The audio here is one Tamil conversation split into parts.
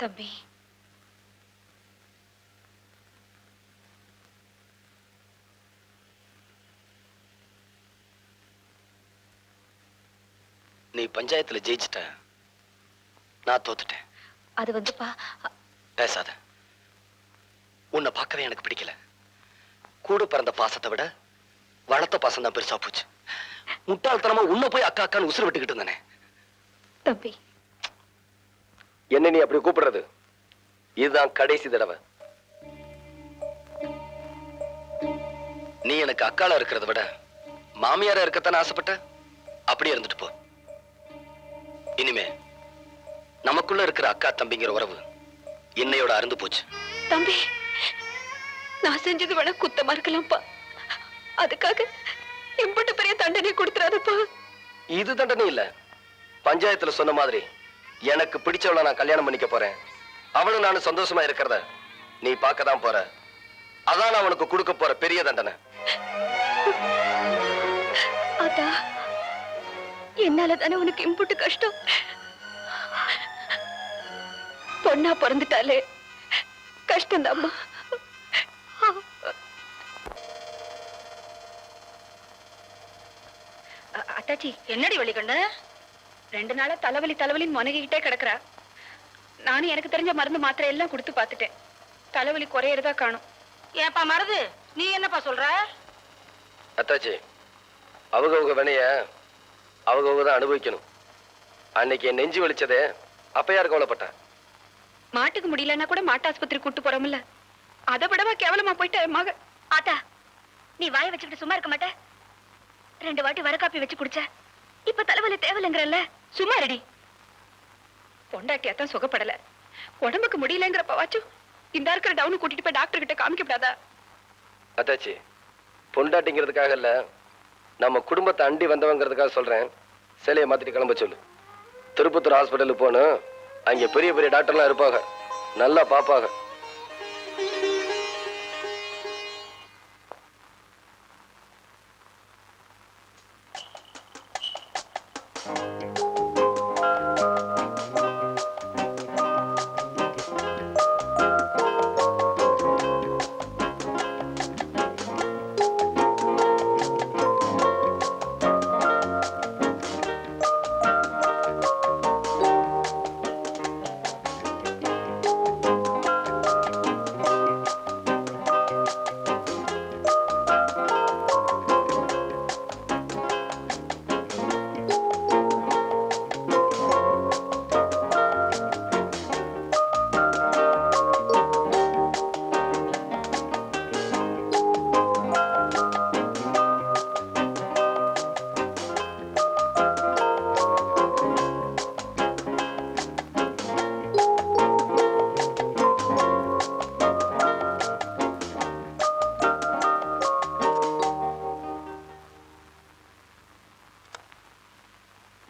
தம்பி, நீ பஞ்சாயத்துல ஜெயிச்சிட்ட, நான் தோத்துட்டேன். அது வந்துப்பா. பேசாத. உன்னை பார்க்கவே எனக்கு பிடிக்கல. கூட பிறந்த பாசத்தை விட வளர்த்த பாசம் தான் பெருசா போச்சு. முட்டாள்தனமா உன்னை போய் அக்கா அக்கான்னு உசுறு விட்டுக்கிட்டு இருந்தானே. தம்பி, என்ன நீ அப்படி கூப்பிடுறது? இதுதான் கடைசி தடவை. நீ எனக்கு அக்காளா இருக்கிறத விட மாமியாரா இருக்கத்தானே ஆசைப்பட்ட. அப்படியே இருந்துட்டு போ. இனிமே நமக்குள்ள இருக்கிற அக்கா தம்பிங்கிற உறவு என்னையோட அருந்து போச்சு. தம்பி, நான் செஞ்சது வேணா குத்தமா இருக்கலாம்ப்பா. அதுக்காக எம்பட்டு பெரிய தண்டனை கொடுத்துறாதப்பா. இது தண்டனை இல்ல. பஞ்சாயத்துல சொன்ன மாதிரி எனக்கு பிடிச்சவளை நான் கல்யாணம் பண்ணிக்க போறேன். அவளும் நானும் சந்தோஷமா இருக்கிறத நீ பார்க்கதான் போற. அதான் நான் உனக்கு கொடுக்க போற பெரிய தண்டனை. அதா, என்னால தானே உனக்கு இம்புட்டு கஷ்டம். பொண்ணா பிறந்துட்டாலே கஷ்டம்தாம்மா. அத்தாச்சி, என்னடி வலி கண்ட? 2 நாளா தலைவலின்னு முனகிக்கிட்டே கிடக்குறா. நானும் எனக்கு தெரிஞ்ச மருந்து மாத்திரை எல்லாம் கொடுத்து பார்த்துட்டேன். தலைவலி குறையறதா காணும். ஏப்பா மருது, நீ என்னப்பா சொல்ற? அத்தாச்சி, அவங்க வினைய அவங்க தான் அனுபவிக்கணும். அன்னைக்கு என் நெஞ்சு வலிச்சதே அப்பயார் கவலைப்பட்டேன். மாட்டுக்கு முடியலன்னா கூட மாட்டு ஆஸ்பத்திரி கூட்டு போறோம்ல, அதை விடவா கேவலமா போயிட்ட மக. ஆத்தா, நீ வாயை வச்சுக்கிட்டு சும்மா இருக்க மாட்ட? 2 வாட்டி வர காப்பி வச்சு குடிச்ச, இப்ப தலைவலி தேவலைங்கிறல்ல. சும்மா ரெடி. பொண்டாட்டியாத்தான் சுகப்படல, உடம்புக்கு முடியலங்கிறப்பவாச்சும் இந்த இருக்கிற டவுனு கூட்டிட்டு போய் டாக்டர் கிட்ட காமிக்கப்படாதா? அத்தாச்சி, பொண்டாட்டிங்கிறதுக்காக இல்ல, நம்ம குடும்பத்தை அண்டி வந்தவங்கிறதுக்காக சொல்றேன். சேலையை மாத்திட்டு கிளம்ப சொல்லு. திருப்பத்தூர் ஹாஸ்பிட்டலுக்கு போகணும். அங்க பெரிய பெரிய டாக்டர்லாம் இருப்பாங்க, நல்லா பாப்பாங்க.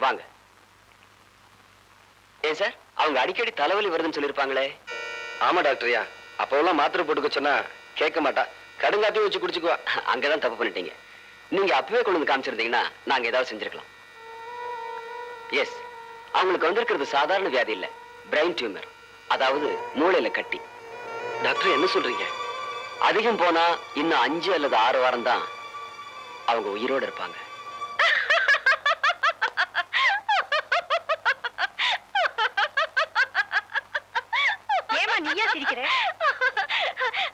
வாங்க. ஏன் சார், அவங்க அடிக்கடி தலைவலி வருதுன்னு சொல்லிருப்பாங்களே? ஆமா டாக்டர்யா, அப்போலாம் மாத்திரை போட்டுக்க சொன்னா கேட்க மாட்டா, கடுங்காத்தையும் வச்சு குடிச்சுக்குவா. அங்கதான் தப்பு பண்ணிட்டீங்க. நீங்க அப்பவே கொண்டு வந்து காமிச்சிருந்தீங்கன்னா நாங்க ஏதாவது செஞ்சிருக்கலாம். எஸ், அவங்களுக்கு வந்திருக்கிறது சாதாரண வியாதி இல்ல, பிரெயின் டியூமர், அதாவது மூளையில கட்டி. டாக்டர் என்ன சொல்றீங்க? அதிகம் போனா இன்னும் 5 அல்லது 6 வாரம் தான் அவங்க உயிரோட இருப்பாங்க.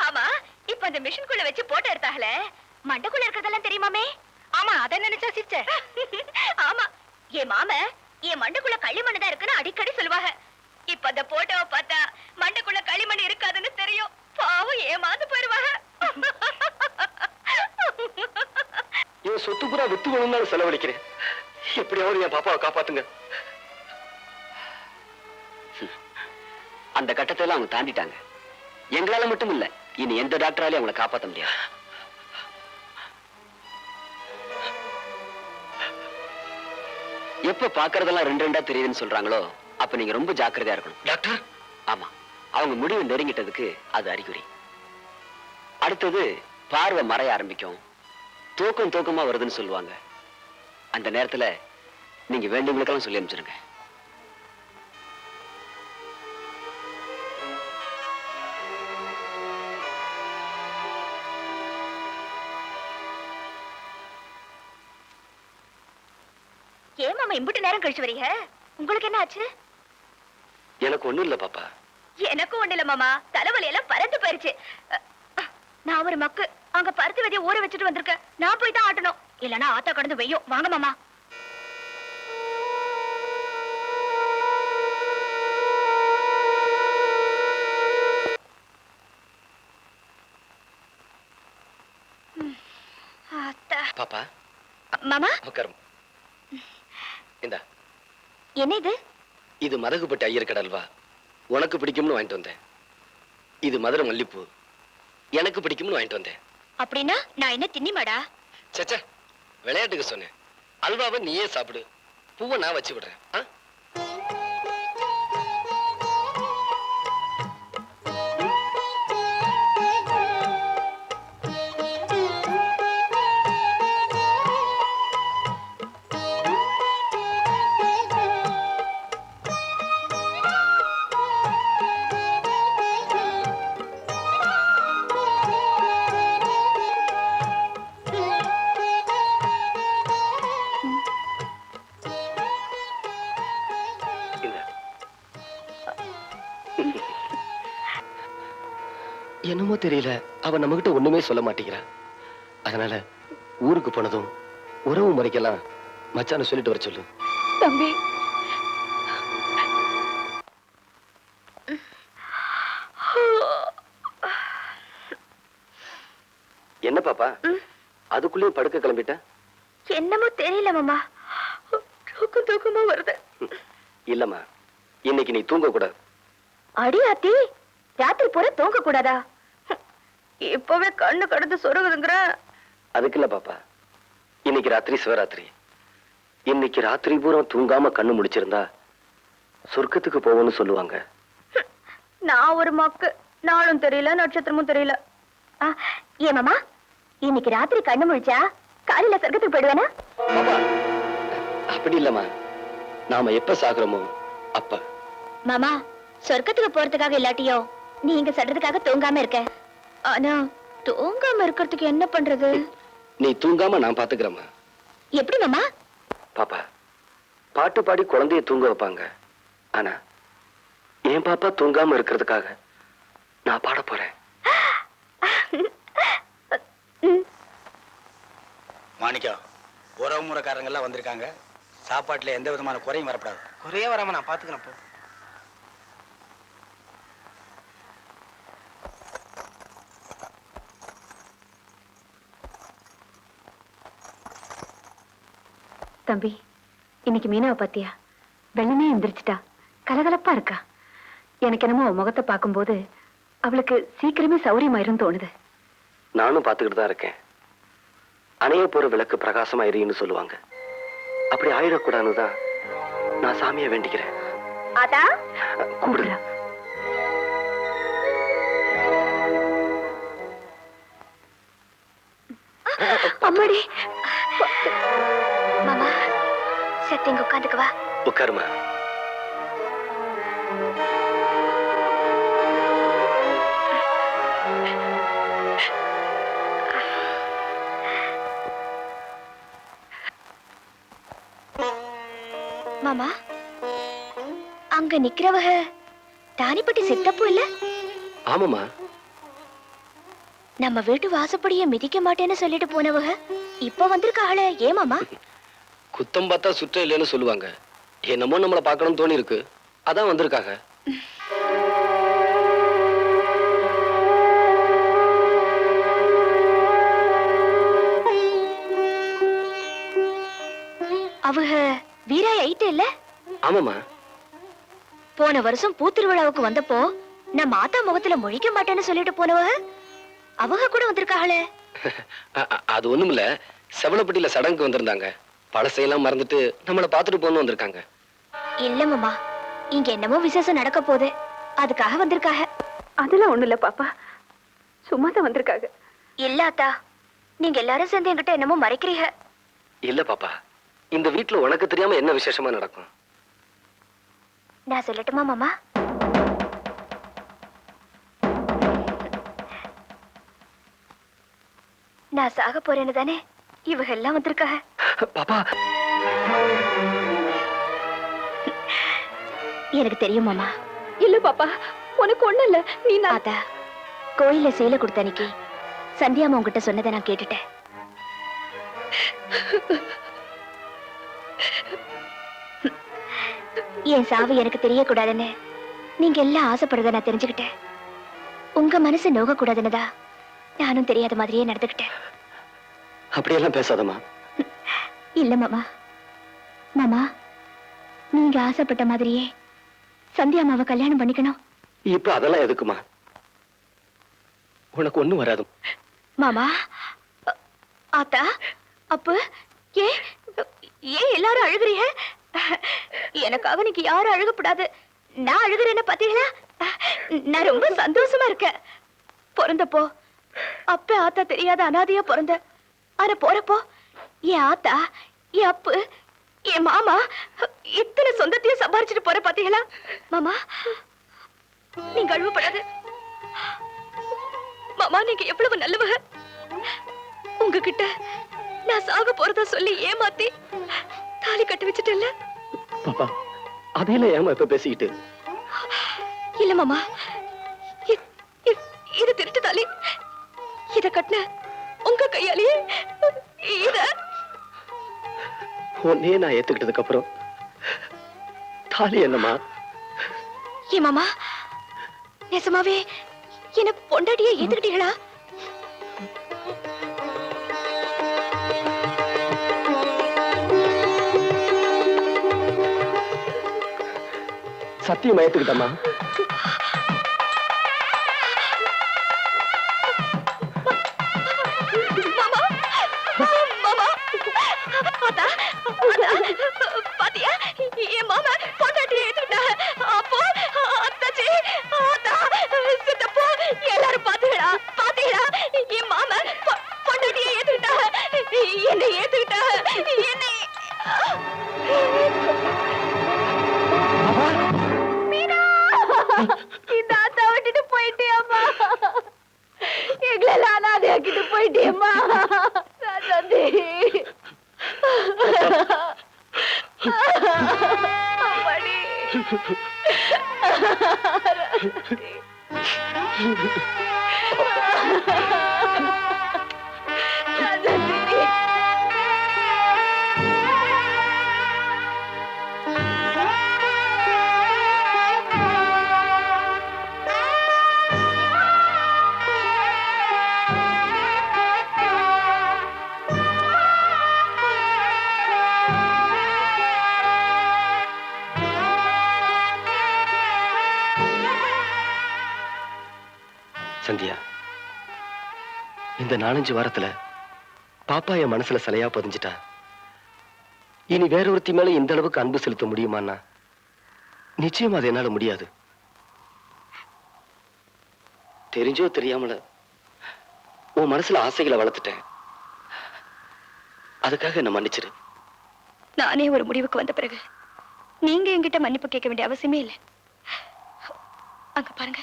ஆமா, இப்ப அந்த மிஷின்குள்ள வச்சு போட்டோ எடுத்தாங்களே, மண்டக்குள்ள இருக்கிறதெல்லாம் தெரியுமாமே? ஆமா, அத நினைச்சா சிரிச்ச. ஆமா, என் மாம என் மண்டக்குள்ள களிமண் தான் இருக்குன்னு அடிக்கடி சொல்லுவாங்க. இப்ப அந்த போட்டோவை பார்த்தா மண்டக்குள்ள களிமண் இருக்காதுன்னு தெரியும். பாவம் ஏமாந்து போயிருவாங்க. இவன் சொத்து பூரா வித்து வேணும்னாலும் செலவழிக்கிறேன். எப்படியாவது என் பாப்பாவை காப்பாத்துங்க. அந்த கட்டத்தை எல்லாம் அவங்க தாண்டிட்டாங்க. எங்களால மட்டும் இல்ல, இனி எந்த டாக்டராலையும் அவங்களை காப்பாற்ற முடியாது. எப்ப பாக்குறதெல்லாம் 2 தெரியுதுன்னு சொல்றாங்களோ அப்ப நீங்க ரொம்ப ஜாக்கிரதையா இருக்கணும். டாக்டர்? ஆமா, அவங்க முடிவு நெருங்கிட்டதுக்கு அது அறிகுறி. அடுத்தது பார்வை மறைய ஆரம்பிக்கும், தூக்கமா வருதுன்னு சொல்லுவாங்க. அந்த நேரத்துல நீங்க வேண்டியவங்களுக்கெல்லாம் சொல்லி அனுப்பிச்சிருங்க. மாமா இம்புட்டு நேரம் கழிச்சு வரீங்க? உங்களுக்கு என்ன ஆச்சு? எனக்கு ஒண்ணும் இல்ல பாப்பா. எனக்கும் ஒண்ணு இல்ல மாமா, தலைவலி எல்லாம் பறந்து போயிருச்சு. நான் ஒரு மக்கு அங்க பருத்தி விதைய ஊற வச்சுட்டு வந்திருக்கேன். நான் போய் தான் ஆட்டணும், இல்லனா ஆத்தா கடந்து வெய்யும். வாங்க மாமா. பாப்பா மாமா உட்காரும். இந்தா, என்ன இது? இது மதகுப்பட்டி ஐயர் கடல்வா. உனக்கு பிடிக்கும்னு வாங்கிட்டு வந்தேன். இது மதுரை மல்லிப்பூ, எனக்கு பிடிக்கும்னு வாங்கிட்டு வந்தேன். அப்படின்னா நான் என்ன தின்னிமாடா? சச்சா, விளையாட்டுக்கு சொன்னேன். அல்வாவை நீயே சாப்பிடு, பூவை நான் வச்சு விடுறேன். என்னமோ தெரியல, அவ நம்மகிட்ட ஒண்ணுமே சொல்ல மாட்டேங்கிறா. அதனால ஊருக்கு போனதும் உறவு முறைக்கெல்லாம் மச்சான சொல்லிட்டு வர சொல்லு. தம்பி, என்ன பாப்பா அதுக்குள்ளேயே படுக்க கிளம்பிட்ட? என்னமோ தெரியல மாமா, தூக்கமா வருது. இல்லம்மா, இன்னைக்கு நீ தூங்க கூடாது. அடியாத்தி, ராத்திரி பூரா தூங்க கூடாதா? இப்பவே கண்ணு கடந்து சொருகுதுங்கிற. அதுக்கு இல்ல பாப்பா, இன்னைக்கு ராத்திரி சிவராத்திரி. இன்னைக்கு ராத்திரி பூரா தூங்காம கண்ணு முடிச்சிருந்தா சொர்க்கத்துக்கு போவோம்னு சொல்லுவாங்க. நான் ஒரு மக்கு, நாளும் தெரியல நட்சத்திரமும் தெரியல. ஏன் மாமா, இன்னைக்கு ராத்திரி கண்ணு முழிச்சா காலையில சொர்க்கத்துக்கு போயிடுவேனா? பாப்பா அப்படி இல்லம்மா, நாம எப்ப சாகுறோமோ அப்ப. மாமா, சொர்க்கத்துக்கு போறதுக்காக இல்லாட்டியோ நீங்க சொல்றதுக்காக தூங்காம இருக்க. ஆனா தூங்காம இருக்கிறதுக்கு என்ன பண்றது? நீ தூங்காம நான் பாத்துக்கிறேம்மா. எப்படி மாமா? பாப்பா, பாட்டு பாடி குழந்தைய தூங்க வைப்பாங்க. ஆனா என் பாப்பா தூங்காம இருக்கிறதுக்காக நான் பாட போறேன். மாணிக்கம், உறவு முறைக்காரங்க எல்லாம் வந்திருக்காங்க. சாப்பாட்டுல எந்த விதமான குறையும் வரப்படாது. குறைய வராம நான் பாத்துக்கிறேன் போ. தம்பி, இன்னைக்கு மீனாவை பாத்தியா? வெள்ளனே எந்திரிச்சிட்டா, கலகலப்பா இருக்கா. எனக்கு என்னமோ முகத்தை பார்க்கும்போது அவளுக்கு சீக்கிரமே சௌரியமாயிரும் தோணுது. நானும் பாத்துக்கிட்டு தான் இருக்கேன். அணைய போற விளக்கு பிரகாசமா எரியும்னு சொல்லுவாங்க. அப்படி ஆயிடக்கூடாதுதான் நான் சாமியை வேண்டிக்கிறேன். அதா கூடுதா அம்மாடி. மாமா, சத்தியங்க உட்காந்துக்குவா. உட்காருமா. மாமா, அங்க நிக்கிறவக தானிப்பட்டி சித்தப்பூ இல்ல? ஆமாமா. நம்ம வீட்டு வாசப்படிய மிதிக்க மாட்டேன்னு சொல்லிட்டு போனவக இப்ப வந்திருக்காளே, ஏன் மாமா? குத்தம் பார்த்தா சுற்றம் இல்லைன்னு சொல்லுவாங்க. என்னமோ நம்மளை பார்க்கணும்னு தோணி இருக்கு, அதான் வந்திருக்காங்க. அவங்க வீராய் ஐட்டு இல்ல? ஆமாமா. போன வருஷம் பூத்திருவிழாவுக்கு வந்தப்போ நம்ம ஆத்தா முகத்துல முழிக்க மாட்டேன்னு சொல்லிட்டு போனவக அவங்க கூட வந்திருக்காளே. அது ஒண்ணும் இல்ல, செவலப்பட்டியில சடங்கு வந்திருந்தாங்க. பழசையெல்லாம் மறந்துட்டு நம்மளை பார்த்துட்டு போன்னு வந்திருக்காங்க. இல்ல மாமா, இங்க என்னமோ விசேஷம் நடக்க போகுது, அதுக்காக வந்திருக்காங்க. அதெல்லாம் ஒண்ணு இல்ல பாப்பா, சும்மா தான் வந்திருக்காங்க. இல்ல அத்தா, நீங்க எல்லாரும் சேர்ந்து என்கிட்ட என்னமோ மறைக்கிறீங்க. இல்ல பாப்பா, இந்த வீட்டுல உனக்கு தெரியாம என்ன விசேஷமா நடக்கும்? நான் சொல்லட்டுமா மாமா? நான் சாக போறேன்னு தானே இவங்க எல்லாம் வந்திருக்காங்க. பாப்பா எனக்கு தெரியும் மாமா. இல்ல பாப்பா, உனக்கு ஒண்ணு இல்ல. நீ நாதா கோயில சேலை கொடுத்த அன்னைக்கு சந்தியாமா உங்ககிட்ட சொன்னதை நான் கேட்டுட்டேன். என் சாவு எனக்கு தெரியக்கூடாதுன்னு நீங்க எல்லாம் ஆசைப்படுறத நான் தெரிஞ்சுக்கிட்டேன். உங்க மனசு நோக கூடாதுன்னுதா நானும் தெரியாத மாதிரியே நடந்துக்கிட்டேன். அப்படியெல்லாம் பேசாதம்மா. இல்ல மாமா. மாமா, நீங்க ஆசைப்பட்ட மாதிரியே சந்தியா அம்மாவை கல்யாணம் பண்ணிக்கணும். இப்ப அதெல்லாம் எதுக்குமா? உனக்கு ஒண்ணும் வராது. மாமா, ஆத்தா, அப்ப ஏன் ஏன் எல்லாரும் அழுகுறீங்க? எனக்காக நீங்க யாரும் அழுகப்படாது. நான் அழுகுறேன்னு பாத்தீங்களா? நான் ரொம்ப சந்தோஷமா இருக்கேன். பிறந்தப்போ அப்ப ஆத்தா தெரியாத அனாதையா பிறந்த. ஆனா போறப்போ என் ஆத்தா, என் அப்பு, என் மாமா இத்தனை சொந்தத்தையும் சம்பாரிச்சுட்டு போற பாத்தீங்களா? மாமா, நீங்க அழுவப்படாது. மாமா, நீங்க எவ்வளவு நல்லவங்க. உங்ககிட்ட நான் சாக போறதா சொல்லி ஏமாத்தி தாலி கட்டி வச்சுட்டேன்ல. பாப்பா, அதையெல்லாம் ஏமா இப்ப பேசிக்கிட்டு? இல்ல மாமா, இது திருட்டு தாலி. இத கட்டின உங்க கையாலேயே இத உன்னையே நான் ஏத்துக்கிட்டதுக்கு அப்புறம் தாலி என்னம்மா? ஏ மாமா, நெசமாவே என்ன பொண்டாட்டியே ஏத்துக்கிட்டீங்களா? சத்தியமா ஏத்துக்கிட்டம்மா. பாத்தியா, என் மாமா பொண்டாட்டியை ஏத்துக்கிட்டா. அப்போ அத்தாச்சி, ஆத்தா, சித்தப்பா எல்லாரும் பாத்தீங்களா? பாத்தீங்களா? என் மாமா பொண்டாட்டியை ஏத்துக்கிட்டா. என்னை ஏத்துக்கிட்டா. என்னை இந்த ஆத்தா விட்டுட்டு போயிட்டியம்மா. எங்களெல்லாம் அனாதையாக்கிட்டு போயிட்டியம்மா. ராஜாந்தி, அம்மாடி. ராஜாந்தி, சந்தியா, இந்த 4-5 வாரத்துல பாப்பா என் மனசுல சிலையா பதிஞ்சிட்டா. இனி வேறொருத்தி மேல இந்த அளவுக்கு அன்பு செலுத்த முடியுமான்னா நிச்சயமா அது என்னால முடியாது. தெரிஞ்சோ தெரியாமல உன் மனசுல ஆசைகளை வளர்த்துட்டேன். அதுக்காக என்ன மன்னிச்சிரு. நானே ஒரு முடிவுக்கு வந்த பிறகு நீங்க என்கிட்ட மன்னிப்பு கேட்க வேண்டிய அவசியமே இல்லை. அங்க பாருங்க,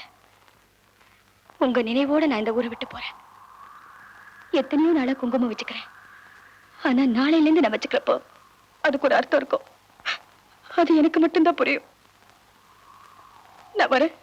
உங்க நினைவோட நான் இந்த ஊரை விட்டு போறேன். எத்தனையோ நாளா குங்குமம் வச்சுக்கிறேன். ஆனா நாளையில இருந்து நான் வச்சுக்கிறப்போ அதுக்கு ஒரு அர்த்தம் இருக்கும். அது எனக்கு மட்டும்தான் புரியும். நான் வரேன்.